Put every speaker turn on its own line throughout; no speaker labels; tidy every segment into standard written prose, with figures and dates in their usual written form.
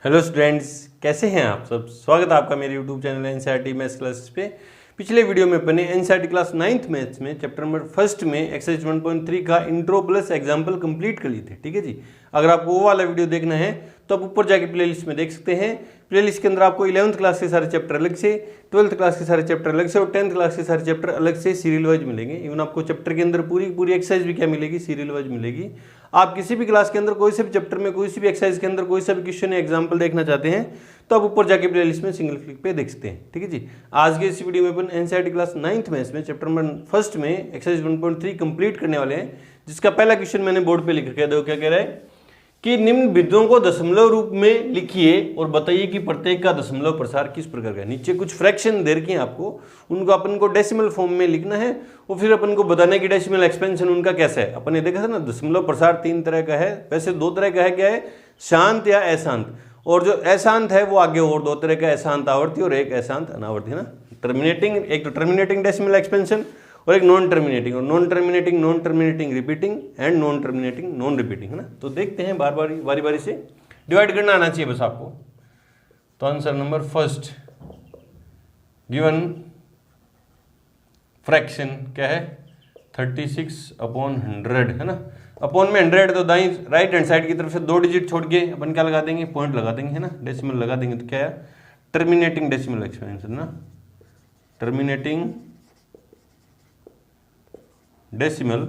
Hello students, कैसे हैं आप सब। स्वागत है आपका मेरे YouTube channel NCERT maths classes पे। पिछले वीडियो में अपने एनसीईआरटी क्लास 9th मैथ्स में चैप्टर नंबर फर्स्ट में एक्सरसाइज 1.3 का इंट्रो प्लस एग्जाम्पल कंप्लीट कर लिए थे। ठीक है जी। अगर आपको वो वाला वीडियो देखना है तो आप ऊपर जाके प्लेलिस्ट में देख सकते हैं। प्लेलिस्ट के अंदर आपको 11th क्लास के सारे चैप्टर अलग से, 12th क्लास के सारे चैप्टर अलग से और 10th क्लास के सारे चैप्टर अलग से सीरियल वाइज मिलेंगे। इवन आपको चैप्टर के अंदर पूरी एक्सरसाइज भी क्या मिलेगी, सीरियल वाइज मिलेगी। आप किसी भी क्लास के अंदर कोई से भी चैप्टर में कोई सी भी एक्सरसाइज के अंदर कोई सा भी क्वेश्चन या एग्जाम्पल देखना चाहते हैं तो आप ऊपर जाके प्लेलिस्ट में सिंगल क्लिक पे देख सकते हैं। ठीक है जी। आज के इस वीडियो में अपन एनसीईआरटी क्लास 9th मैथ्स में चैप्टर नंबर फर्स्ट में एक्सरसाइज 1.3 कंप्लीट करने वाले हैं, जिसका पहला क्वेश्चन मैंने बोर्ड पे लिख रखा है। देखो क्या कह रहा है कि निम्न बिंदुओं को दशमलव रूप में लिखिए और बताइए कि प्रत्येक का दशमलव प्रसार किस प्रकार का है। नीचे कुछ फ्रैक्शन दे रखे हैं आपको, उनको अपन को डेसिमल फॉर्म में लिखना है और फिर अपन को बताना है कि डेसिमल एक्सपेंशन उनका कैसा है। अपन ने देखा था ना, दशमलव प्रसार तीन तरह का है, वैसे दो तरह का है। क्या है? शांत या अशांत। और जो अशांत है वो आगे और दो तरह का, अशांत आवर्ती और एक अशांत अनावर्ती है ना। टर्मिनेटिंग, एक तो टर्मिनेटिंग डेसिमल एक्सपेंशन और एक नॉन टर्मिनेटिंग, और non terminating repeating and non terminating non repeating है ना। तो देखते हैं बारी बारी से डिवाइड करना आना चाहिए बस आपको। तो answer number first given fraction क्या है? 36/100 है ना। अपॉन में 100 तो दाई राइट हैंड साइड की तरफ से दो डिजिट छोड़ के अपन क्या लगा देंगे? पॉइंट लगा देंगे है ना, डेसिमल लगा देंगे। तो क्या है? टर्मिनेटिंग डेसिमल एक्सपेंशन ना, टर्मिनेटिंग डेसिमल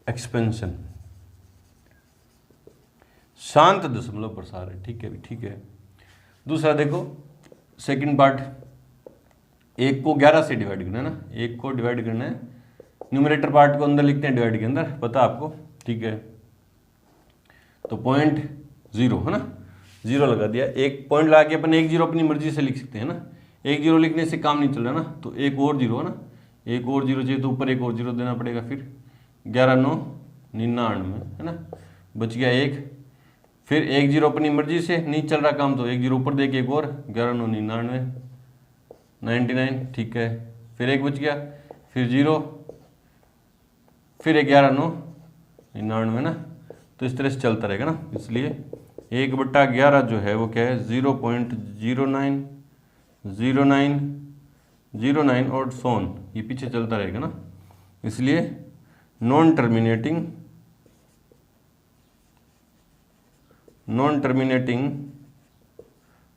एक्सपेंशन, शांत दशमलव प्रसार है। ठीक है, ठीक है। दूसरा देखो, सेकंड पार्ट, एक को 11 से डिवाइड करना है ना, एक को डिवाइड करना है। न्यूमरेटर पार्ट को अंदर लिखते हैं डिवाइड के अंदर, पता आपको। ठीक है, तो 0.0 है ना, 0 लगा दिया। एक पॉइंट लगा के अपन 1 0 अपनी मर्जी से लिख सकते हैं ना। 1 0 लिखने से काम नहीं चल रहा ना, तो एक और 0 है ना, एक और 0 चाहिए तो ऊपर एक और 0 देना पड़ेगा। फिर 11 9 99 है ना, बच गया एक। फिर 1 0 अपनी मर्जी से नहीं चल रहा काम तो 1 0 ऊपर दे के एक और 11 9 99। ठीक है, फिर एक बच गया, फिर 0, फिर 11 9 99 है ना। तो इस तरह से चलता रहेगा ना, इसलिए 1/11 जो है वो क्या है? 0.090909 और सोन, ये पीछे चलता रहेगा ना। इसलिए नॉन टर्मिनेटिंग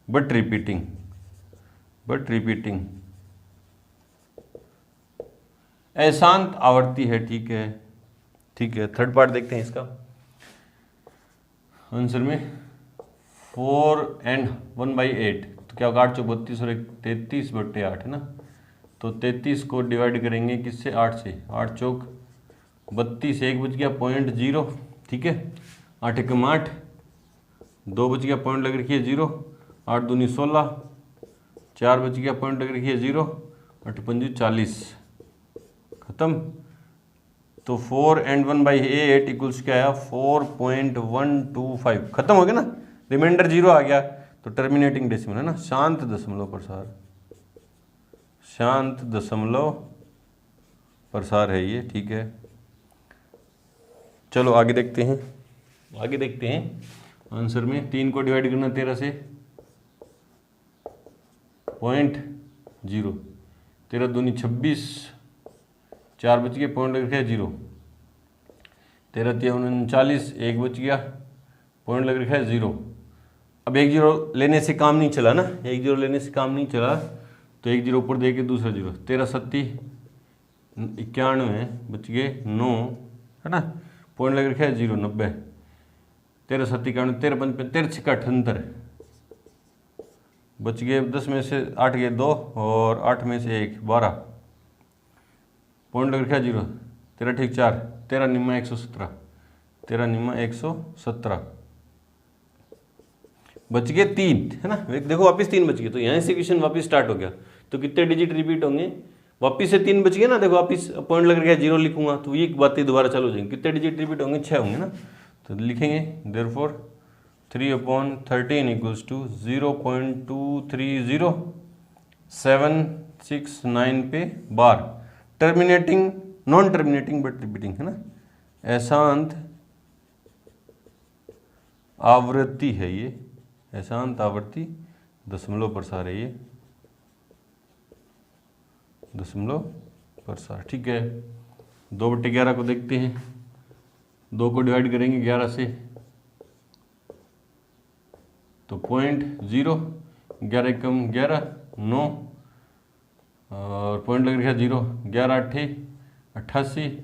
बट रिपीटिंग अशांत आवर्ती है। ठीक है, ठीक है। थर्ड पार्ट देखते हैं इसका आंसर में। 4 and 1/8 तो क्या होगा? 8 चौक 32 और 33/8 है ना। तो 33 को डिवाइड करेंगे किससे? 8 से। 8 चौक 32, एक बच गया 0.0। ठीक है, 8 एकम 8, 2 बच गया, पॉइंट लग रखी है 0। 8 दूनी 16, 4 बच गया, पॉइंट लग रखी है 0। 8 पंजी 40, खत्म। तो 4 and 1/8 इक्वल्स क्या आया? 4.125, खत्म हो गया ना, रिमाइंडर 0 आ गया। तो टर्मिनेटिंग डेसिमल है ना, शांत दशमलव प्रसार, शांत दशमलव प्रसार है ये। ठीक है, चलो आगे देखते हैं। आंसर में 3 को डिवाइड करना 13 से, 0.0, 13 दूनी 26, 4 बच गए, पॉइंट लग रखा है 0। 13 3 39, एक बच गया, पॉइंट लग रखा है 0। अब 1 0 लेने से काम नहीं चला ना, 1 0 लेने से काम नहीं चला, तो 1 0 ऊपर दे के दूसरा 0। 13 7 91, बच गए 9 है ना, पॉइंट लग रखा है 0 90। 13 7 91, 13 5 13 6 78, बच गए 10 में से 8 गए 2 और 8 में से 1 12, पॉइंट लग रखा है 0। 13 ठीक 4, 13 निम्मा 117, 13 निम्मा 117, बच गए 3 है ना। देखो वापस 3 बच गए, तो यहाँ से क्वेश्चन वापस स्टार्ट हो गया। तो कितने डिजिट रिपीट होंगे? वापस से 3 बच गए ना, देखो वापस पॉइंट लग रखा है 0 लिखूंगा तो ये बातें दोबारा चालू हो जाएंगी। कितने डिजिट रिपीट होंगे? 6 होंगे ना। तो लिखेंगे देयरफॉर 3/13 इक्वल्स टू 0.230769 पे bar. Terminating non terminating but repeating है ना, अशांत आवृत्ति है ये, अशांत आवृत्ति दशमलव प्रसार है ये, दशमलव प्रसार। ठीक है, 2/11 को देखते हैं, 2 को डिवाइड करेंगे 11 से तो 0.0, 11 एकम 11, 9 और पॉइंट लग रहा 0, 11 8 88,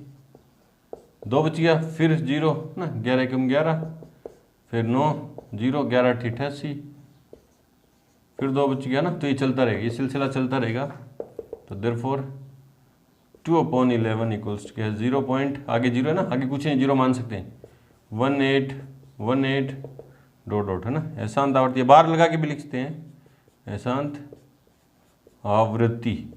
2 बच गया, फिर 0 ना, 11 एकम 11, फिर 9 0, 11 8 88, फिर 2 बच गया ना। तो ये चलता रहेगा, ये सिलसिला चलता रहेगा। तो देयरफॉर 2/11 इक्वल्स क्या है 0 पॉइंट, आगे 0 है ना, आगे कुछ नहीं, 0 मान सकते हैं, 1818 डॉट डॉट है ना। अशांत आवृत्ति बार लगा के भी लिखते हैं, अशांत आवृत्ति।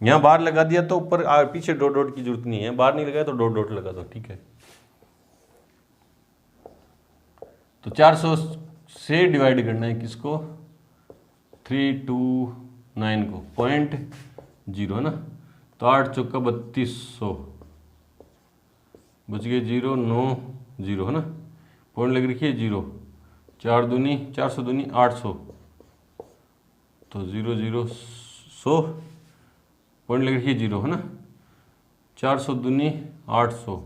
यहाँ बार लगा दिया तो ऊपर पीछे डॉट डॉट की जरूरत नहीं है, बार नहीं लगाया तो डॉट डॉट लगा दो। ठीक है, तो 400 से डिवाइड करना है किसको, 329 को, 0.0 है ना। तो 8 चौका 3200, बच गए 0, 9 0 है ना, पॉइंट लग रखी है 0, 4 दूनी 400 दूनी 800, तो 0 0 100, पॉइंट लग रखी है 0 है ना, 400 दूनी 800,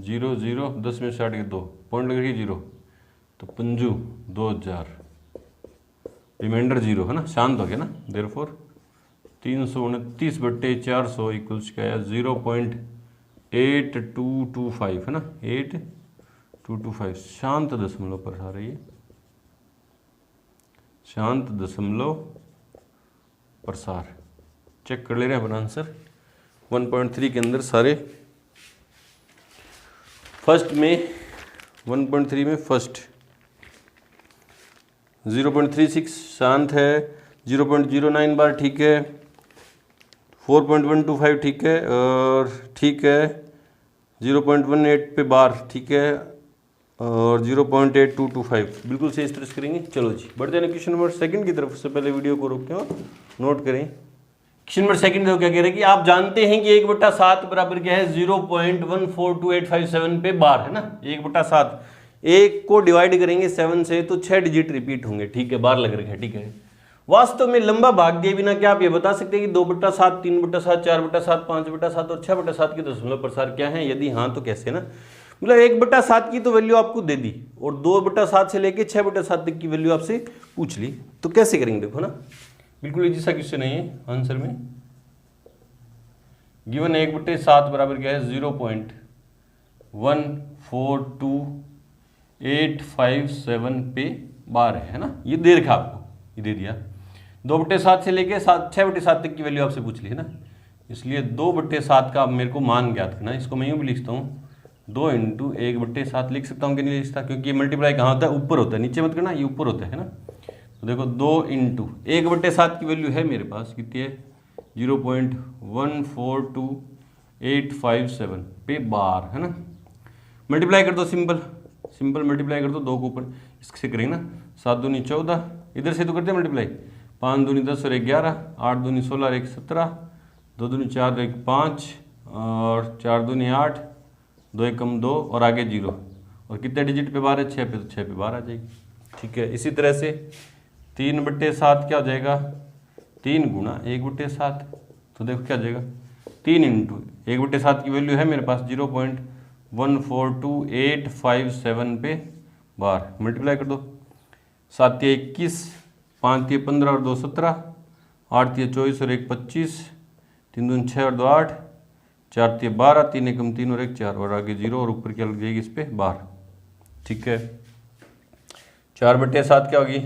0 0 10 में से 8 के 2, पॉइंट लग रही है 0, तो 5 2000, रिमाइंडर 0 है ना, शांत हो गया ना। देयरफॉर 329/400 इक्वल्स क्या है 0.8225 है ना, 8225 शांत दशमलव प्रसार है ये, शांत दशमलव प्रसार। चेक कर ले रहे हैं अपना आंसर 1.3 के अंदर सारे। फर्स्ट में 1.3 में फर्स्ट 0.36 शांत है, 0.09 बार ठीक है, 4.125 ठीक है, और ठीक है 0.18 पे बार ठीक है, और 0.8225 बिल्कुल से इस तरह से करेंगे। चलो जी बढ़ते हैं क्वेश्चन नंबर 2 की तरफ। से पहले वीडियो को रोक के नोट करें। क्वेश्चन नंबर 2 देखो क्या कह रहे हैं कि आप जानते हैं कि 1/7 बराबर क्या है 0.142857 पे बार है ना, 1/7, 1 को डिवाइड करेंगे 7 से तो 6 डिजिट रिपीट होंगे। ठीक है, बार लग रखे है। ठीक है, वास्तव में लंबा भाग दिए बिना क्या आप ये बता सकते हैं कि 2/7, 3/7, 4/7, 5/7 और 6/7 के दशमलव प्रसार क्या है? यदि हाँ तो कैसे ना, मतलब 1/7 की तो वैल्यू आपको दे दी और 2/7 से लेके 6/7 तक की वैल्यू आपसे पूछ ली, तो कैसे करेंगे देखो ना, बिल्कुल इजी सा क्वेश्चन है ये। आंसर में गिवन 1/7 बराबर क्या है 0.142857 पे बार है ना, ये दे रखा आपको, ये दे दिया। 2/7 से लेके 6/7 तक की वैल्यू आपसे पूछ ली है ना, इसलिए 2/7 का मेरे को मान ज्ञात करना है। इसको मैं यूँ भी लिखता हूँ 2 × 1/7 लिख सकता हूँ कि नहीं लिख सकता, क्योंकि ये मल्टीप्लाई कहाँ होता है, ऊपर होता है, नीचे मत करना, ये ऊपर होता है ना। तो देखो 2 × 1/7 की वैल्यू है मेरे पास कितनी है 0.142857 पे बार है ना। मल्टीप्लाई कर दो, सिंपल सिंपल मल्टीप्लाई कर दो, 2 को ऊपर इससे करेंगे ना, 7 दूनी 14, इधर से तो करते हैं मल्टीप्लाई, 5 दूनी 10 और 11, 8 दूनी 16 और 1 17, 2 दूनी 4 और 1 5 और 4 दूनी 8, 2 एकम 2 और आगे 0, और कितने डिजिट पे बार है 6 पे, तो 6 पे बार आ जाएगी। ठीक है, इसी तरह से 3/7 क्या हो जाएगा 3 × 1/7, तो देखो क्या हो जाएगा 3 × 1/7 की वैल्यू है मेरे पास 0.142857 पे बार, मल्टीप्लाई कर दो, 7 × 21, 5 × 15 और 2 17, 8 × 24 और 1 25, 3 दूनी 6 और 2 8, 4 × 12, 3 एकम 3 और 1 4, और आगे 0, और ऊपर क्या लग जाएगी इस पे बार। ठीक है, 4/7 क्या होगी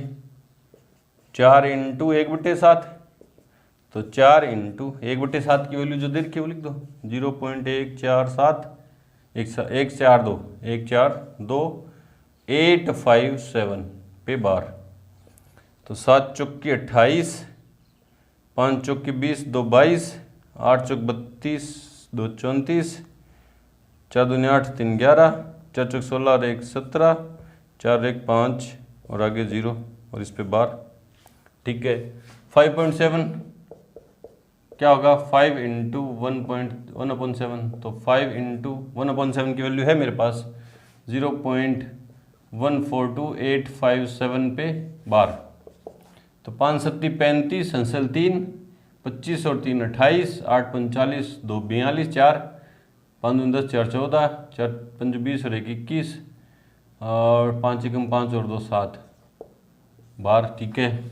4 × 1/7, तो 4 × 1/7 की वैल्यू जो दे रखी है वो लिख दो 0.147 142 पे बार। तो 7 चौकी 28, 5 चौकी 20, 2 22, 8 चौक 32, 2 34, 4 दूनी 8, 3 11, 4 चौक 16 और 1 17, 4 1 5 और आगे 0, और इस पे बार। ठीक है, 5.7 क्या होगा 5 इंटू 1.1/7, तो 5 इंटू 1/7 की वैल्यू है मेरे पास 0.142857 पे बार। तो 5 सत्ती 35, हंसल 3, 25 और 3 28, 8 45, 2 42, 4 5 10 4 14, 4 5 20 और 1 21, और 5 एकम 5 और 2 7 बार। ठीक है,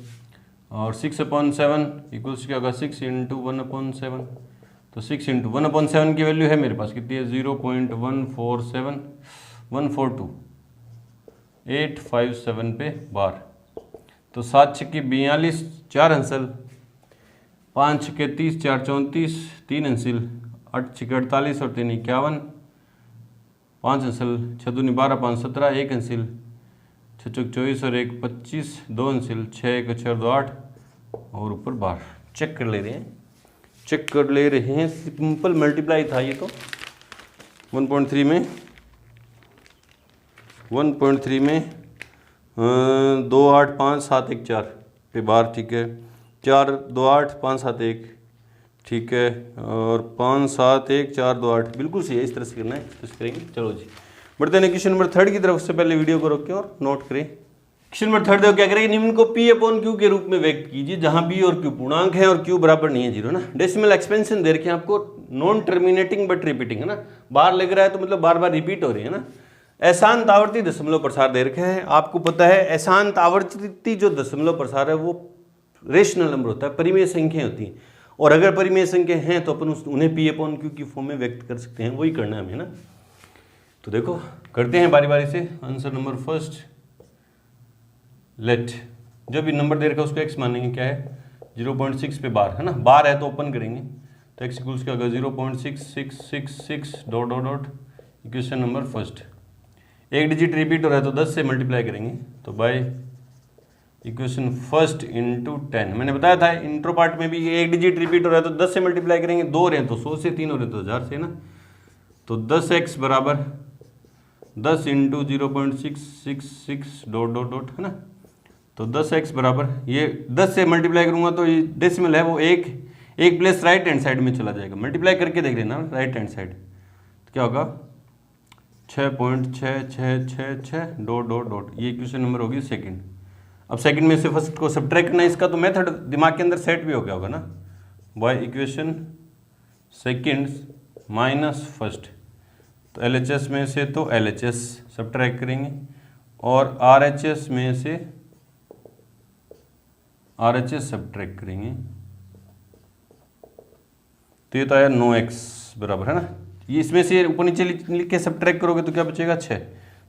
और 6/7 इक्वल्स क्या होगा 6 इंटू 1/7, तो 6 इंटू 1/7 की वैल्यू है मेरे पास कितनी है 0.147857 पे बार। तो 7 छक्के 42, 4 हंसल, 5 छक्के 30, 4 34, 3 हंसिल, 8 छक्के 48 और 3 51, 5 हंसल, 6 दूनी 12, 5 17, 1 हंसिल, 6 चौक 24 और 1 25, 2 हंसिल, 6 1 6 2 8 और ऊपर बार। चेक कर ले रहे हैं, सिंपल मल्टीप्लाई था ये तो। 1.3 में 2 8 5 7 1 4 पे बार। ठीक है, 4 2 8 5 7 1, ठीक है, और 5 7 1 4 2 8, बिल्कुल सही है। इस तरह से करना है, इस तरह से करेंगे। चलो जी, बढ़ते हैं क्वेश्चन नंबर 3 की तरफ। उससे पहले वीडियो को रोकें और नोट करें। क्वेश्चन नंबर 3 देखो क्या करेंगे, निम्न को P/Q के रूप में व्यक्त कीजिए जहां P और Q पूर्णांक है और Q बराबर नहीं है 0 ना। डेसिमल एक्सपेंशन दे रखे हैं आपको, नॉन टर्मिनेटिंग बट रिपीटिंग है ना। बार लग रहा है तो मतलब बार बार रिपीट हो रही है ना। अशांत आवर्ती दशमलव प्रसार दे रखे हैं। आपको पता है अशांत आवर्ती जो दशमलव प्रसार है वो रेशनल नंबर होता है, परिमेय संख्या होती है। और अगर परिमेय संख्या हैं तो अपन उन्हें P/Q की फॉर्म में व्यक्त कर सकते हैं, वही करना है हमें ना। तो देखो करते हैं बारी बारी से। आंसर नंबर फर्स्ट, लेट जो भी नंबर दे रखा है उसको x मानेंगे। क्या है 0.6 पे बार है ना, बार है तो ओपन करेंगे। तो x इक्वल्स क्या होगा 0.6666 dot dot dot. Equation number first, एक डिजिट रिपीट हो रहा है तो 10 से मल्टीप्लाई करेंगे। तो बाय इक्वेशन फर्स्ट इंटू 10। मैंने बताया था इंट्रो पार्ट में भी एक डिजिट रिपीट हो रहा है तो 10 से मल्टीप्लाई करेंगे। 2 हो रहे हैं तो 100 से, 3 हो रहे हैं तो 1000 से ना। तो 10x बराबर 10 इंटू 0.666 डॉट डॉट डॉट है ना। तो 10x बराबर ये 10 से मल्टीप्लाई करूंगा तो ये डेसिमल है वो एक प्लेस राइट हैंड साइड में चला जाएगा। मल्टीप्लाई करके देख लेना राइट हैंड साइड, तो क्या होगा 6.6666 डॉट डॉट डॉट। ये इक्वेशन नंबर होगी सेकंड। अब सेकंड में से फर्स्ट को सब्ट्रैक्ट करना है, इसका तो मेथड दिमाग के अंदर सेट भी हो गया होगा ना। By equation second minus first, तो LHS में से तो LHS सब्ट्रैक्ट करेंगे और RHS में से RHS सब्ट्रैक्ट करेंगे। तो ये तो आया 9x बराबर है ना। ये इसमें से ऊपर नीचे लिख के सब्ट्रैक्ट करोगे तो क्या बचेगा 6।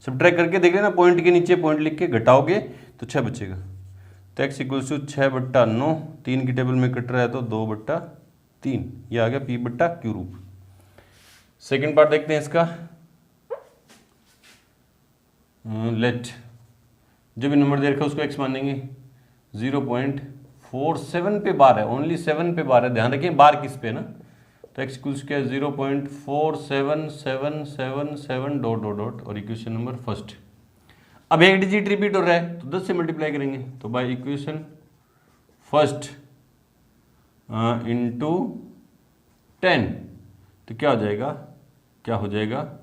सब्ट्रैक्ट करके देख लेना, पॉइंट के नीचे पॉइंट लिख के घटाओगे तो 6 बचेगा। तो x इक्वल्स टू 6/9, 3 की टेबल में कट रहा है तो 2/3। ये आ गया P/Q रूप। सेकेंड पार्ट देखते हैं इसका। लेट जो भी नंबर दे रखा है उसको x मानेंगे। 0.47 पे बार है, ओनली 7 पे बार है, ध्यान रखें बार किस पे ना। तो x इक्वल्स क्या है 0.47777 डॉट डॉट डॉट और इक्वेशन नंबर फर्स्ट। अब एक डिजिट रिपीट हो रहा है तो 10 से मल्टीप्लाई करेंगे। तो बाय इक्वेशन फर्स्ट इंटू 10, तो क्या हो जाएगा,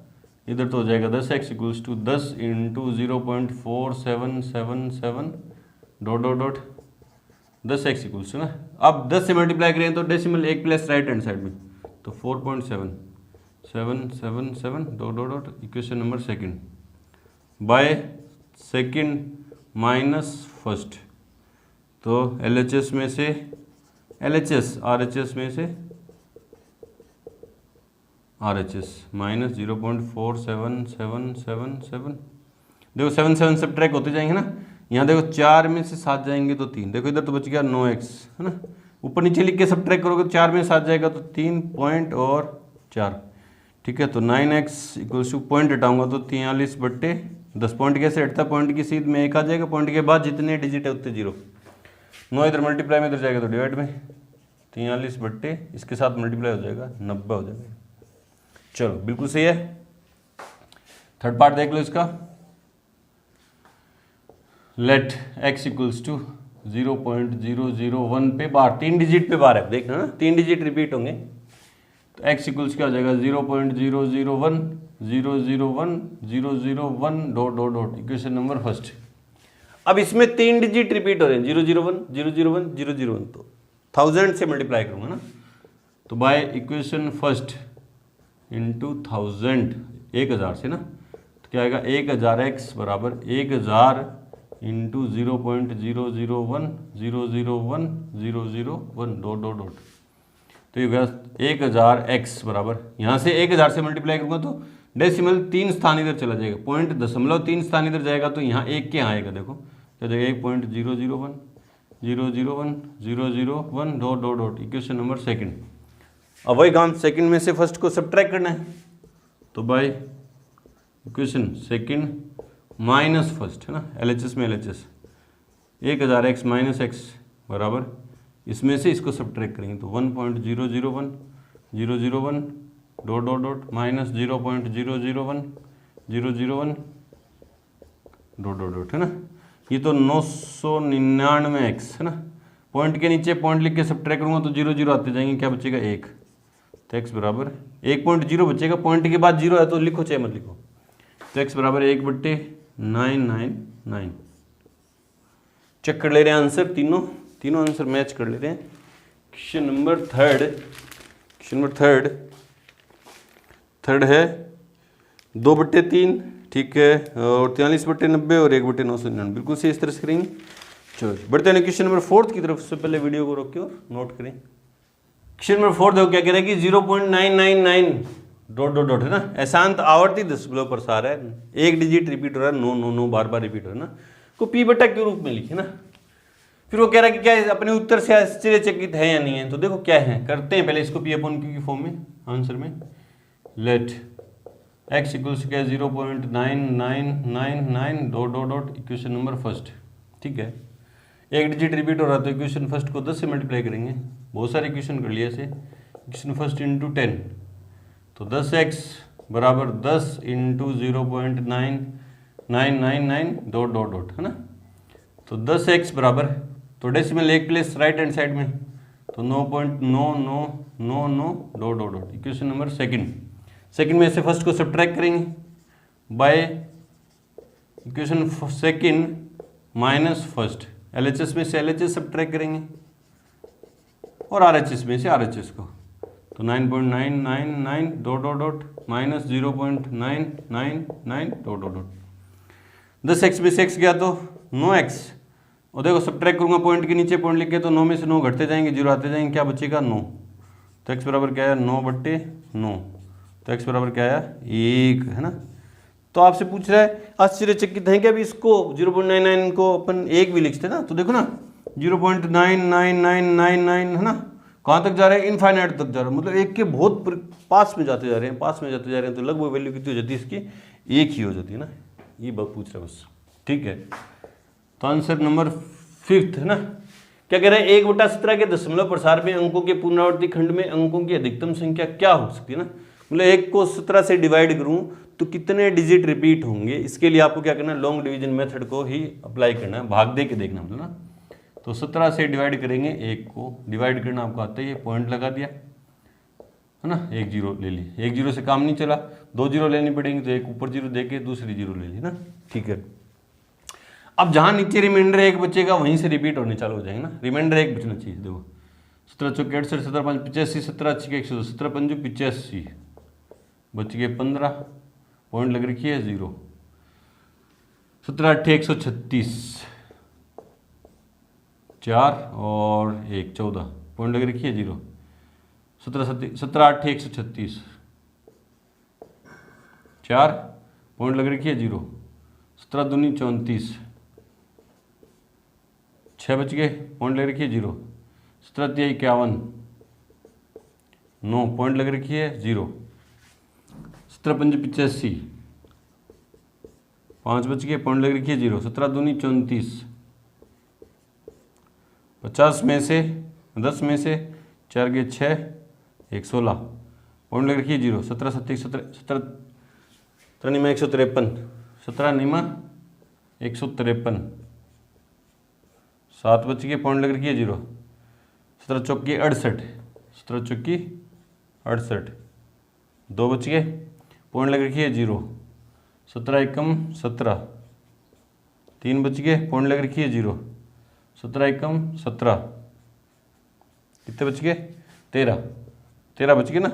इधर तो हो जाएगा 10x equals to 10 into 0.4777 dot dot dot 10x equals to ना। अब 10 से मल्टीप्लाई करें तो डेसिमल एक प्लेस राइट हैंड साइड में, तो 4.7777 dot dot dot. Equation number second by second minus first, तो LHS में से LHS, RHS में से RHS माइनस 0.47777। देखो 7 7 सब्ट्रैक्ट होते जाएंगे ना। यहाँ देखो 4 में से 7 जाएंगे तो 3, देखो इधर तो बच गया 9x है ना। ऊपर नीचे लिख के सब्ट्रैक्ट करोगे तो 4 में 7 जाएगा तो 3 पॉइंट और 4, ठीक है। तो 9x इक्वल्स टू पॉइंट हटाऊंगा तो 43/10। पॉइंट कैसे हटता है, पॉइंट की सीध में 1 आ जाएगा, पॉइंट के बाद जितने डिजिट है उतने 0। 9 इधर मल्टीप्लाई में इधर जाएगा तो डिवाइड में 43/, इसके साथ मल्टीप्लाई हो जाएगा 90 हो जाएगा। चलो बिल्कुल सही है। थर्ड पार्ट देख लो इसका। लेट x इक्वल्स टू 0.001 पे बार, 3 डिजिट पे बार है, देखना ना 3 डिजिट रिपीट होंगे। तो x इक्वल्स क्या हो जाएगा 0.001 001 001 dot dot dot, equation number first. अब इसमें 3 डिजिट रिपीट हो रहे हैं 001 001 001, तो 1000 से मल्टीप्लाई करूंगा ना, तो बाय इक्वेशन फर्स्ट इंटू 1000, 1000 से ना, तो क्या आएगा 1000x बराबर 1000 इंटू 0.001 001 001 डॉट डॉट डॉट, तो ये होगा 1000x बराबर, यहाँ से 1000 से मल्टीप्लाई करूंगा तो डेसिमल 3 स्थान इधर चला जाएगा, पॉइंट दशमलव 3 स्थान इधर जाएगा, तो यहाँ 1 के यहाँ आएगा, देखो क्या जाएगा 1.001 001 001 dot dot dot, equation number second. अब वही काम सेकंड में से फर्स्ट को सब्ट्रैक्ट करना है, तो by equation second minus first है ना, LHS में LHS 1000x माइनस x बराबर, इसमें से इसको सब्ट्रैक्ट करेंगे तो 1.001 001 dot dot dot minus 0.001 001 dot dot dot है ना, ये तो 999x है ना, पॉइंट के नीचे पॉइंट लिख के सब्ट्रैक्ट करूंगा तो 0 आते जाएंगे, क्या बचेगा 1, तो x बराबर 1.0 बचेगा, पॉइंट के बाद 0 है तो लिखो चाहे मत लिखो, तो x बराबर 1/999। चेक कर ले रहे हैं आंसर, तीनों आंसर मैच कर ले रहे हैं। क्वेश्चन नंबर थर्ड है 2/3, ठीक है, और 43/90 और 1/999, बिल्कुल से इस तरह से करेंगे। चलो बढ़ते हैं क्वेश्चन नंबर 4 की तरफ। से पहले वीडियो को रोक के और नोट करें। क्वेश्चन नंबर 4 देखो क्या कह रहा है कि 0.999 डॉट डॉट डॉट है ना, अशांत आवर्ती दशमलव प्रसार है, एक डिजिट रिपीट हो रहा है, 9 बार रिपीट हो रहा है ना, को p बटा के रूप में लिखे ना। फिर वो कह रहा है कि क्या अपने उत्तर से आश्चर्यचकित है या नहीं है, तो देखो क्या है, करते हैं पहले इसको p अपॉन q की फॉर्म में आंसर में। लेट x इक्वल्स क्या 0.9999 dot dot dot, equation number first, ठीक है, एक डिजिट रिपीट हो रहा है तो इक्वेशन फर्स्ट को 10 से मल्टीप्लाई करेंगे, बहुत सारे इक्वेशन कर लिए ऐसे, इक्वेशन फर्स्ट इंटू 10, तो 10x बराबर 10 इंटू 0.9999 डॉट डॉट डॉट है ना, तो 10x बराबर, तो डेसिमल एक प्लेस राइट हैंड साइड में, तो 9.9999 dot dot dot, equation number second में से फर्स्ट को सब्ट्रैक्ट करेंगे by equation second minus first, LHS में से LHS सब्ट्रैक्ट करेंगे और RHS में से RHS को, तो 9.999 dot dot dot minus 0.999 dot dot dot, 10x में से x गया तो 9x, और देखो सब्ट्रैक्ट करूंगा पॉइंट के नीचे पॉइंट लिख के, तो 9 में से 9 घटते जाएंगे, 0 आते जाएंगे, क्या बचेगा 9, तो x बराबर क्या है 9/9, तो x बराबर क्या आया 1 है ना। तो आपसे पूछ रहा है आश्चर्यचकित है कि अभी इसको 0.99 को अपन 1 भी लिखते ना, तो देखो ना 0.99999 है ना, कहाँ तक जा रहे हैं, इनफाइनाइट तक जा रहे हैं, मतलब 1 के बहुत पास में जाते जा रहे हैं, तो लगभग वैल्यू कितनी हो जाती है इसकी 1 ही हो जाती है ना, ये बात पूछ रहा है बस, ठीक है। तो आंसर नंबर 5 है ना, क्या कह रहे हैं 1/17 के दशमलव प्रसार में अंकों के पुनरावर्ती खंड में अंकों की अधिकतम संख्या क्या हो सकती है ना, मतलब 1 को 17 से डिवाइड करूं तो कितने डिजिट रिपीट होंगे, इसके लिए आपको क्या करना है, लॉन्ग डिवीजन मेथड को ही अप्लाई करना है, भाग दे के देखना मतलब ना, तो 17 से डिवाइड करेंगे, 1 को डिवाइड करना आपको आता है, ये पॉइंट लगा दिया है ना, 1 0 ले ली, 1 0 से काम नहीं चला, 2 0 लेनी पड़ेंगे, तो एक ऊपर 0 दे के दूसरी 0 ले ली ना, ठीक है। अब जहां नीचे रिमाइंडर 1 बचेगा वहीं से रिपीट होने चालू हो जाएंगे ना, रिमाइंडर 1 बचना चाहिए, देखो 17 चौके 68 17 5 85 17 6 102 17 5 85 बच गए 15, पॉइंट लग रखी है 0, 17 8 136 4 और 1 14, पॉइंट लग रखी है 0, 17 8 136 4, पॉइंट लग रखी है 0, 17 दूनी 34 6 बच गए, पॉइंट लग रखी है 0, 17 3 51 9, पॉइंट लग रखी है 0, 17 5 85 5 बच गए, पॉइंट लग रखी है 0, 17 दूनी 34 50 में से 10 में से 4 के 6 116, पॉइंट लग रखी है 0, 17 7 17 निमा 153 17 निमा 153 7 बच गए, पॉइंट लग रखी है 0। 17 चौकी 68, 17 चौकी 68, 2 बच गए, पॉइंट लग रखी है 0। 17 एकम 17, 3 बच गए, पॉइंट लग रखी है 0। 17 एकम 17, कितने बच गए? 13, 13 बच गए ना,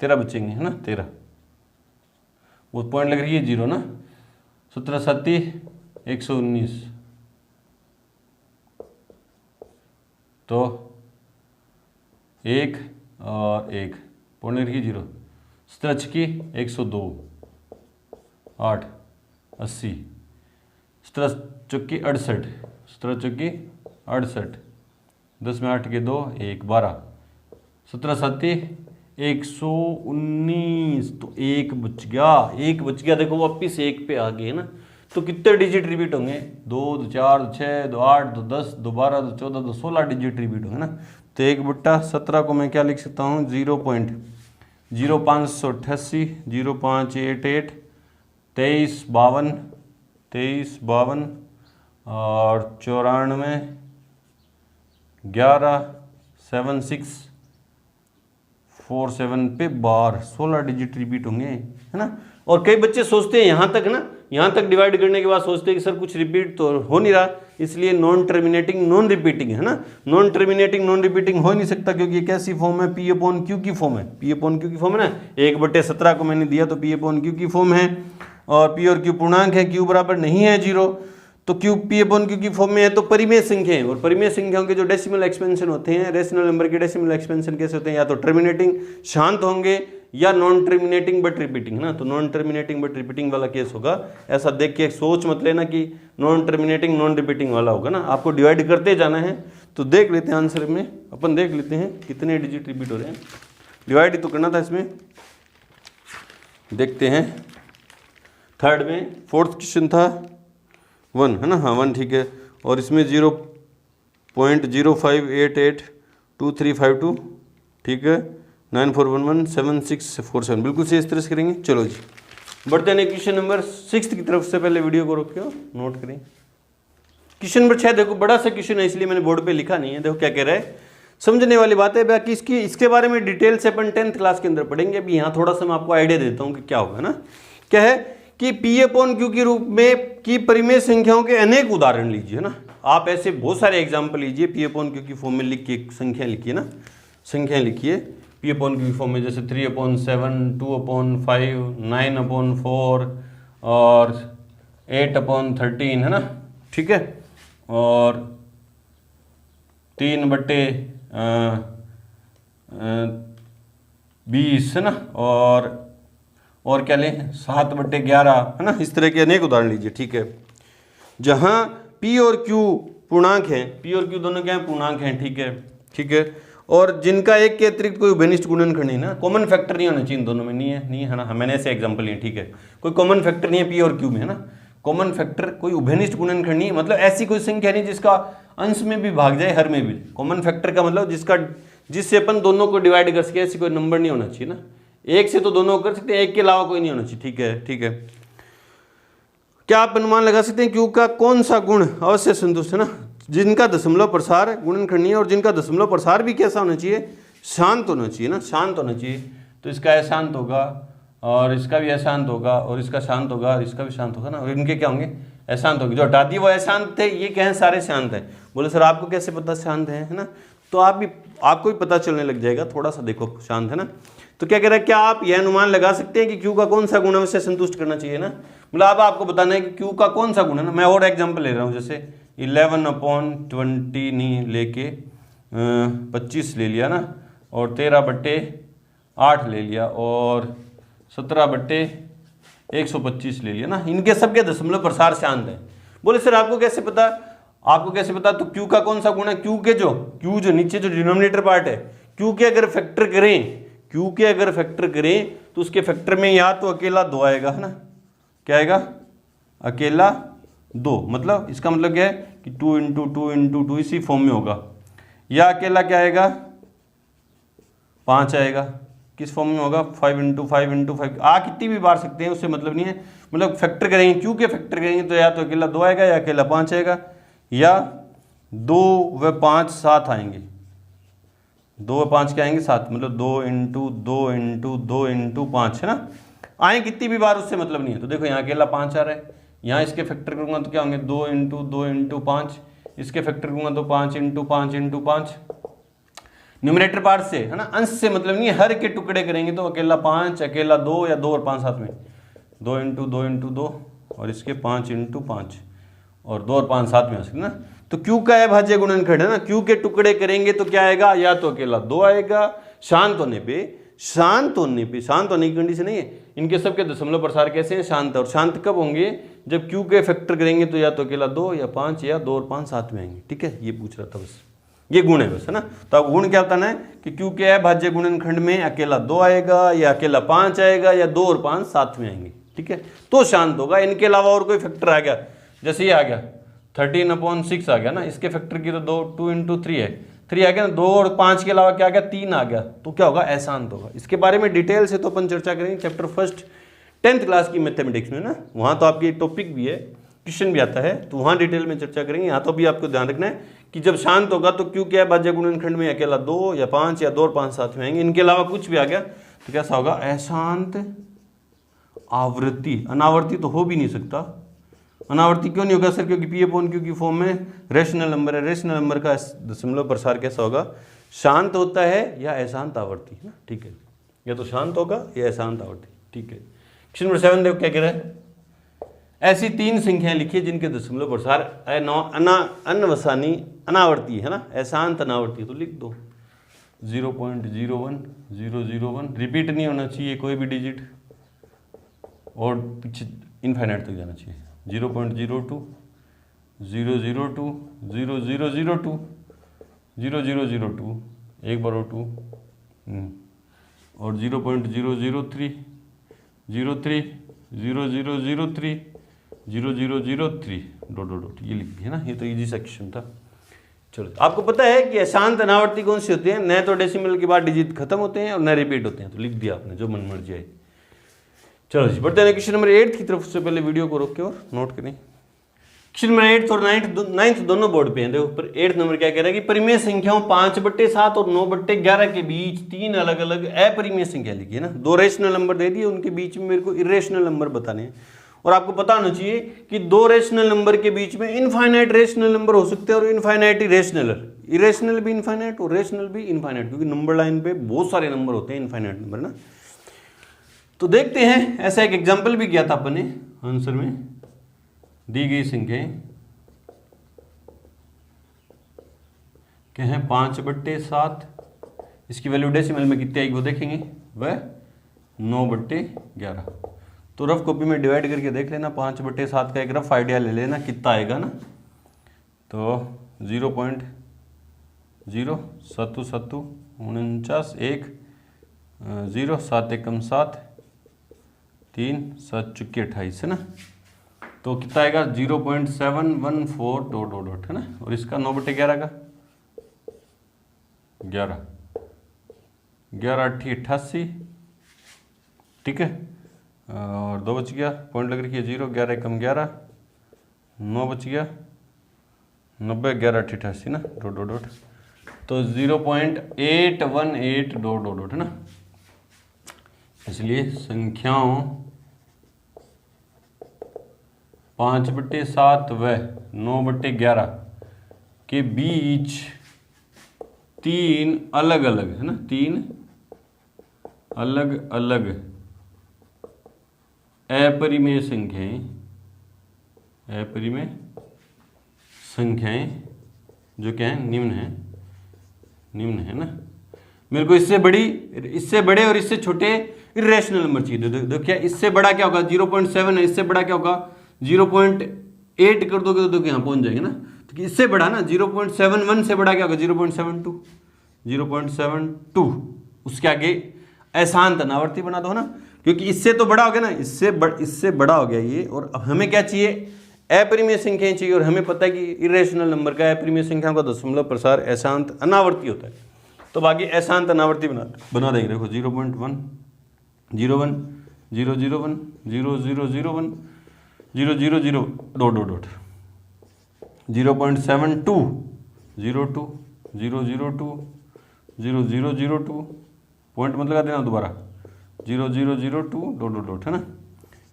13 बचेंगे है ना, 13, वो पॉइंट लग रही है 0 ना। 17 7 119, तो 1 और 1 पॉइंट लग रही है 0। 17 छक्की 102, 8 80। 17 चौकी 68, 17 चौकी 68, 10 में 8 के 2 1 12। 17 7 119, तो 1 बच गया, 1 बच गया। देखो वापिस 1 पे आ गए ना, तो कितने डिजिट रिपीट होंगे? 2 2 4 2 6 2 8 2 10 2 12 2 14 2 16 डिजिट रिपीट होंगे ना। तो 1/17 को मैं क्या लिख सकता हूँ? 0.0588, 0588, 23 52, 23 52 और 94 11 7647 पे बार 16 डिजिट रिपीट होंगे, है ना। और कई बच्चे सोचते हैं यहाँ तक ना, यहाँ तक डिवाइड करने के बाद सोचते हैं कि सर कुछ रिपीट तो हो नहीं रहा, इसलिए नॉन टर्मिनेटिंग नॉन रिपीटिंग है ना। नॉन टर्मिनेटिंग नॉन रिपीटिंग हो नहीं सकता क्योंकि ये कैसी फॉर्म है? P अपॉन Q की फॉर्म है, P अपॉन Q की फॉर्म है ना। 1/17 को मैंने दिया तो P अपॉन Q की फॉर्म है, और P और Q पूर्णांक है, Q बराबर नहीं है 0, तो Q P अपॉन Q की फॉर्म में है तो परिमेय संख्या है। और परिमेय संख्याओं के जो डेसिमल एक्सपेंशन होते हैं, रेशनल नंबर के डेसिमल एक्सपेंशन कैसे होते हैं? या तो टर्मिनेटिंग शांत होंगे या नॉन टर्मिनेटिंग बट रिपीटिंग, है ना। तो नॉन टर्मिनेटिंग बट रिपीटिंग वाला केस होगा। ऐसा देख के सोच मत लेना कि नॉन टर्मिनेटिंग नॉन रिपीटिंग वाला होगा ना, आपको डिवाइड करते जाना है। तो देख लेते हैं आंसर में, अपन देख लेते हैं कितने डिजिट रिपीट हो रहे हैं। डिवाइड तो करना था इसमें, देखते हैं। थर्ड में फोर्थ क्वेश्चन था 1, है ना, हाँ 1 ठीक है। और इसमें 0.05882352, ठीक है, 94117647, बिल्कुल से इस तरह से करेंगे। चलो जी बढ़ते हैं क्वेश्चन नंबर 6 की तरफ। से पहले वीडियो को रोक के नोट करें। क्वेश्चन नंबर 6 देखो, बड़ा सा क्वेश्चन है इसलिए मैंने बोर्ड पे लिखा नहीं है। देखो क्या कह रहा है, समझने वाली बात है। बाकी इसके बारे में डिटेल से अपन 10th क्लास के अंदर पढ़ेंगे। अभी यहाँ थोड़ा सा मैं आपको आइडिया देता हूँ कि क्या होगा ना। क्या है कि P अपॉन Q के रूप में की परिमेय संख्याओं के अनेक उदाहरण लीजिए ना। आप ऐसे बहुत सारे एग्जाम्पल लीजिए, P अपॉन Q की फॉर्म में लिख के संख्या लिखिए ना, संख्या लिखिए P अपॉन Q की फॉर्म में, जैसे 3/7, 2/5, 9/4 और 8/13, है ना, ठीक है। और 3/20, है ना, और क्या लें 7/11, है ना। इस तरह के अनेक उदाहरण लीजिए, ठीक है। जहां P और Q पूर्णांक हैं, P और Q दोनों क्या है? पूर्णांक हैं, ठीक है, ठीक है। और जिनका एक के अतिरिक्त कोई उभयनिष्ठ गुणनखंड नहीं ना, कॉमन फैक्टर नहीं होना चाहिए इन दोनों में, नहीं है ना। मैंने ऐसे एग्जांपल लिए, ठीक है। कोई कॉमन फैक्टर नहीं है P और Q में, है ना। कॉमन फैक्टर कोई उभयनिष्ठ गुणनखंड नहीं, मतलब ऐसी कोई संख्या नहीं जिसका अंश में भी भाग जाए, हर में भी। कॉमन फैक्टर का मतलब जिससे अपन दोनों को डिवाइड कर सके, ऐसी कोई नंबर नहीं होना चाहिए ना। एक से तो दोनों कर सकते हैं, एक के अलावा कोई नहीं होना चाहिए, ठीक है, ठीक है। क्या आप अनुमान लगा सकते हैं Q का कौन सा गुण अवश्य संतुष्ट है ना? जिनका दशमलव प्रसार गुणनखंड नहीं है, और जिनका दशमलव प्रसार भी कैसा होना चाहिए? शांत होना चाहिए ना, शांत होना चाहिए। तो इसका अशांत होगा, और इसका भी अशांत होगा, और इसका शांत होगा, इसका भी शांत होगा ना। और इनके क्या होंगे? अशांत होंगे। जो हटा दिए वो अशांत थे, ये क्या है? सारे शांत हैं। बोले सर आपको कैसे पता शांत है ना? तो आपको भी पता चलने लग जाएगा, थोड़ा सा देखो शांत है ना। तो क्या कह रहा है, क्या आप यह अनुमान लगा सकते हैं कि Q का कौन सा गुण अवश्य संतुष्ट करना चाहिए ना? मतलब अब आपको बताना है कि Q का कौन सा गुण है ना। मैं और एग्जांपल ले रहा हूँ, जैसे 11/20 नहीं लेके 25 ले लिया ना, और 13/8 ले लिया, और 17/125 ले लिया ना। इनके सबके दशमलव प्रसार शांत है। बोले सर आपको कैसे पता? आपको कैसे पता? तो Q का कौन सा गुण है? Q जो नीचे जो डिनोमिनेटर पार्ट है, Q के अगर फैक्टर करें तो उसके फैक्टर में या तो अकेला 2 आएगा, है ना। क्या आएगा? अकेला 2। मतलब इसका मतलब क्या है कि 2 × 2 × 2 इसी फॉर्म में होगा। या अकेला क्या आएगा? 5 आएगा। किस फॉर्म में होगा? 5 × 5 × 5। कितनी भी बार सकते हैं, उससे मतलब नहीं है। मतलब फैक्टर करेंगे, Q के फैक्टर करेंगे तो या तो अकेला 2 आएगा, या अकेला 5 आएगा, या 2 व 5 7 आएंगे, 2 व 5 क्या आएंगे 7, मतलब 2 इंटू 2 इंटू 2 इंटू 5 है ना। आए कितनी भी बार उससे मतलब नहीं है। तो देखो यहाँ अकेला 5 आ रहा है, यहाँ इसके फैक्टर करूंगा तो क्या होंगे 2 इंटू 2 इंटू 5, इसके फैक्टर करूंगा तो 5 इंटू 5 इंटू 5। न्यूमरेटर पार्ट से है ना, अंश से मतलब नहीं है, हर के टुकड़े करेंगे तो अकेला 5, अकेला 2 या 2 और 5 साथ में 2 इंटू 2 इंटू 2 और इसके 5 इंटू 5 और 2 और 5 साथ में आ सकते ना। तो क्यू का अभाज्य गुणनखंड है ना, क्यू के टुकड़े करेंगे तो क्या आएगा, या तो अकेला 2 आएगा, शांत होने की कंडीशन नहीं है, इनके सबके दशमलव प्रसार कैसे हैं, शांत। और शांत कब होंगे, जब क्यू के फैक्टर करेंगे तो या तो अकेला 2 या 5 या 2 और 5 साथ में आएंगे। ठीक है, ये पूछ रहा था बस, ये गुण है बस है ना। तो अब गुण क्या बताना है कि क्यू के अभाज्य गुणनखंड में अकेला 2 आएगा या अकेला 5 आएगा या 2 और 5 साथ में आएंगे। ठीक है, तो शांत होगा। इनके अलावा और कोई फैक्टर आ गया, जैसे ये आ गया 13/6 आ गया ना, इसके फैक्टर की तो 2 इंटू 3 है, 3 आ गया ना, 2 और 5 के अलावा क्या आ गया 3 आ गया, तो क्या होगा अशांत होगा। इसके बारे में डिटेल से तो अपन चर्चा करेंगे चैप्टर फर्स्ट 10th क्लास की मैथमेटिक्स में ना, वहाँ तो आपकी टॉपिक भी है, क्वेश्चन भी आता है, तो वहाँ डिटेल में चर्चा करेंगे। यहाँ तो भी आपको ध्यान रखना है कि जब शांत होगा तो क्यों क्या अभाज्य गुणनखंड में अकेला 2 या 5 या 2 और 5 साथ में आएंगे, इनके अलावा कुछ भी आ गया तो कैसा होगा अशांत आवृत्ति। अनावर्ती तो हो भी नहीं सकता, अनावर्ती क्यों नहीं होगा सर, क्योंकि P/Q की फॉर्म में रेशनल नंबर है, रेशनल नंबर का दशमलव प्रसार कैसा होगा, शांत होता है या अशांत आवर्ती है ना। ठीक है, या तो शांत होगा या अशांत आवर्ती। ठीक है, क्वेश्चन नंबर 7 देखो क्या कह रहा है, ऐसी 3 संख्याएं लिखिए जिनके दशमलव प्रसार अनवसानी अनावर्ती है ना, अशांत अनावर्ती, तो लिख दो 0.01 001, रिपीट नहीं होना चाहिए कोई भी डिजिट और पीछे इनफाइनाइट तक जाना चाहिए, 0.02 002 0002 0002 एक बार और 2 और 0.003 03 0003 0003 डॉट ये लिख दिया ना, ये तो इजी सेक्शन था। चलो, आपको पता है कि अशांत अनावर्ती कौन सी होती है, न तो डेसिमल के बाद डिजिट खत्म होते हैं और न रिपीट होते हैं, तो लिख दिया आपने जो मन मर्जी आए। चलो जी बढ़ते हैं क्वेश्चन नंबर 8 की तरफ। से पहले वीडियो को रोक के और नोट करें। क्वेश्चन नंबर 8 और 9th दोनों बोर्ड पे हैं। देखो पर 8 नंबर क्या कह रहा है कि परिमेय संख्याओं 5/7 और 9/11 के बीच 3 अलग अलग अपरिमेय संख्या लिखी है ना, 2 रेशनल नंबर दे दिए, उनके बीच में मेरे को इरेशनल नंबर बताने हैं। और आपको पता होना चाहिए कि 2 रेशनल नंबर के बीच में इनफाइनाइट रेशनल नंबर हो सकते हैं और इनफाइनाइट इरेशनल, इरेशनल भी इनफाइनाइट और रेशनल भी इनफाइनाइट, क्योंकि नंबर लाइन पे बहुत सारे नंबर होते हैं इनफाइनाइट नंबर ना। तो देखते हैं, ऐसा एक एग्जाम्पल भी किया था अपन ने आंसर में, दी गई संख्याएं क्या है 5/7, इसकी वैल्यू डेसिमल में कितनी आएगी वो देखेंगे, वह 9/11। तो रफ कॉपी में डिवाइड करके देख लेना, 5/7 का एक रफ आइडिया ले लेना कितना आएगा ना, तो 0.0 7 7 49 1 0 7 1 7 3 7 चुके 28 है ना, तो कितना आएगा 0.714 डॉट है ना, और इसका 9/11 का 11 11 8 88, ठीक है, और 2 बच गया, पॉइंट लग रही है 0 11 1 11 9 बच गया 90 11 8 88 ना डॉट, तो 0.818 डॉट है ना। इसलिए संख्याओं 5/7 व 9/11 के बीच 3 अलग अलग है ना, 3 अलग अलग अपरिमेय संख्याएं जो क्या है निम्न है ना। मेरे को इससे बड़ी, इससे बड़े और इससे छोटे इरेशनल नंबर चाहिए। देखो क्या इससे बड़ा क्या होगा 0.7 है, इससे बड़ा क्या होगा 0.8 कर दोगे तो देखो यहाँ पहुंच जाएंगे ना। तो इससे बड़ा ना 0.71 से बड़ा क्या होगा 0.72, उसके आगे अशांत अनावर्ती बना दो ना, क्योंकि इससे तो बड़ा हो गया ना, इससे बड़ा हो गया ये। और अब हमें क्या चाहिए, अपरिमेय संख्याएं चाहिए, और हमें पता है कि इरेशनल नंबर का अपरिमेय संख्याओं का दशमलव प्रसार अशांत अनावर्ती होता है। तो बाकी अशांत अनावर्ती बना देंगे। देखो 0.1 0.1 0.01 0.001 0.00 डॉट 0.72 02 002 0002 पॉइंट मत लगा देना दोबारा 0002 डॉट डॉट डॉट है ना।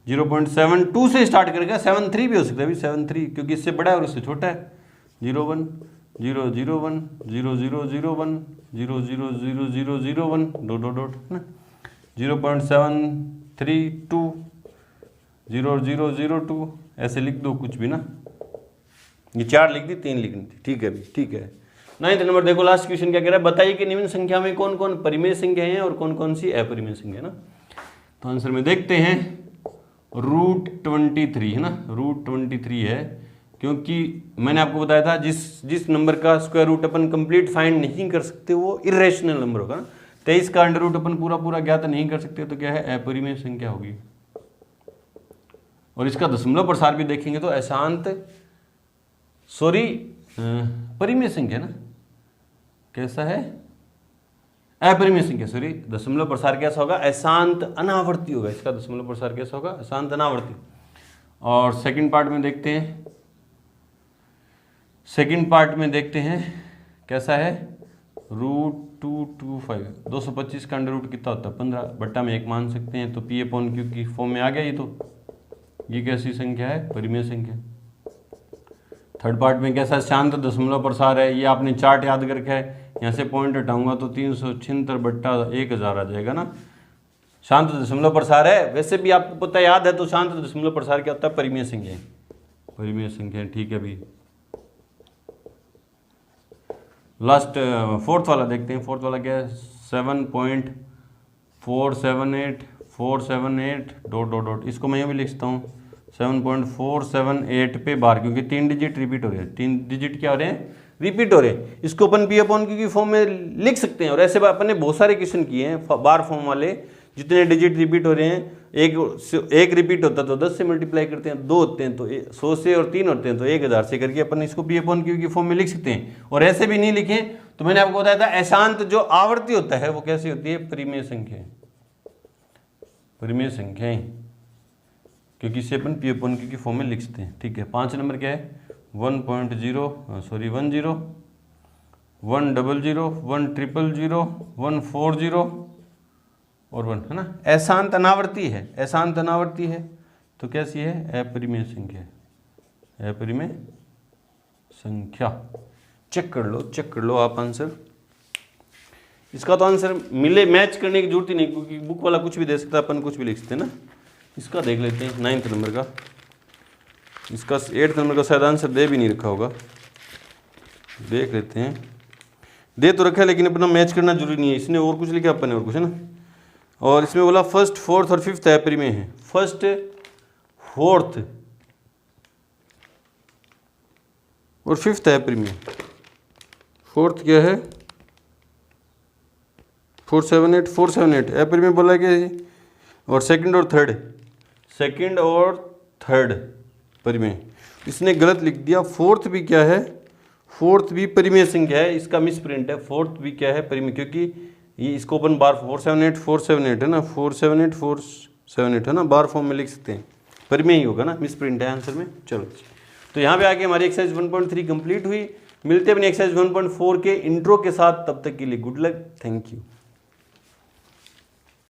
0.72 से स्टार्ट करके 73 भी हो सकता है अभी 73 क्योंकि इससे बड़ा है और इससे छोटा है। 01 001 0001 00001 डॉट डॉट डॉट है ना। 0.732 0002 ऐसे लिख दो कुछ भी ना, ये 4 लिख दी 3 लिखनी थी, ठीक है अभी ठीक है। 9th नंबर देखो लास्ट क्वेश्चन क्या कह रहा है, बताइए कि निम्न संख्या में कौन कौन परिमेय संख्या हैं और कौन कौन सी अपरिमेय संख्या है ना। तो आंसर में देखते हैं √23 है ना, √23 है क्योंकि मैंने आपको बताया था जिस नंबर का स्क्वायर रूट अपन कंप्लीट फाइंड नहीं कर सकते वो इरेशनल नंबर होगा ना। 23 का अंडर रूट अपन पूरा ज्ञात नहीं कर सकते तो क्या है अपरिमेय संख्या होगी। और इसका दशमलव प्रसार भी देखेंगे तो अशांत परिमेय संख्या ना, कैसा है अपरिमेय संख्या दशमलव प्रसार कैसा होगा अशांत अनावर्ती होगा। इसका दशमलव प्रसार कैसा होगा अशांत अनावर्ती। और सेकंड पार्ट में देखते हैं कैसा है √225 225 का अंडर रूट कितना होता है 15 बट्टा में 1 मान सकते हैं तो P/Q की फॉर्म में आ गया। ये कैसी संख्या है परिमेय संख्या। थर्ड पार्ट में कैसा शांत दशमलव प्रसार है, ये आपने चार्ट याद कर रखा है, यहाँ से पॉइंट हटाऊंगा तो 376 बट्टा 1000 आ जाएगा ना। शांत दशमलव प्रसार है, वैसे भी आपको पता याद है तो शांत दशमलव प्रसार क्या होता है परिमेय संख्या, परिमेय संख्या ठीक है। अभी लास्ट फोर्थ वाला देखते हैं। फोर्थ वाला क्या है 7.478 डॉट डॉट डॉट, इसको मैं भी लिखता हूँ 7.478 पे बार, क्योंकि 3 डिजिट रिपीट हो रहे हैं, 3 डिजिट क्या हो रहे हैं रिपीट हो रहे हैं। इसको अपन P/Q की फॉर्म में लिख सकते हैं। और ऐसे अपन ने बहुत सारे क्वेश्चन किए हैं बार फॉर्म वाले, जितने डिजिट रिपीट हो रहे हैं एक रिपीट होता तो 10 से मल्टीप्लाई करते हैं, 2 होते हैं तो 100 से और 3 होते हैं तो 1000 से करके अपन इसको P/Q की फॉर्म में लिख सकते हैं। और ऐसे भी नहीं लिखे तो मैंने आपको बताया था अशांत जो आवर्ती होता है वो कैसी होती है परिमेय संख्या, परिमेय संख्याएं, क्योंकि इसे अपन P/Q की फॉर्म में लिख सकते हैं ठीक है। 5 नंबर क्या है 10 100 100 100 140 और 1 है ना। अशांत अनावर्ती है, अशांत अनावर्ती है तो कैसी है अपरिमेय संख्या, अपरिमेय संख्या। चेक कर लो आप आंसर। इसका तो आंसर मिले मैच करने की जरूरत ही नहीं, क्योंकि बुक वाला कुछ भी दे सकता है, अपन कुछ भी लिख सकते हैं ना। इसका देख लेते हैं 9th नंबर का, इसका 8th नंबर का शायद आंसर दे भी नहीं रखा होगा, देख लेते हैं। दे तो रखा है लेकिन अपना मैच करना जरूरी नहीं है, इसने और कुछ लिखा अपन ने और कुछ है ना। और इसमें बोला फर्स्ट फोर्थ और फिफ्थ अपरिमेय है, फर्स्ट फोर्थ और फिफ्थ अपरिमेय। फोर्थ क्या है 478 अपरिमेय बोला क्या है। और सेकंड और थर्ड परिमेय, इसने गलत लिख दिया। फोर्थ भी क्या है, फोर्थ भी परिमेय संख्या है, इसका मिस प्रिंट है। फोर्थ भी क्या है परिमेय, क्योंकि ये इसको अपन बार 478 है ना, 478 है ना, बार फॉर्म में लिख सकते हैं, परिमेय ही होगा ना, मिस प्रिंट है आंसर में। चलो तो यहाँ पे आके हमारी एक्सरसाइज 1.3 कंप्लीट हुई। मिलते हैं अपनी एक्सरसाइज 1.4 के इंट्रो के साथ, तब तक के लिए गुड लक, थैंक यू।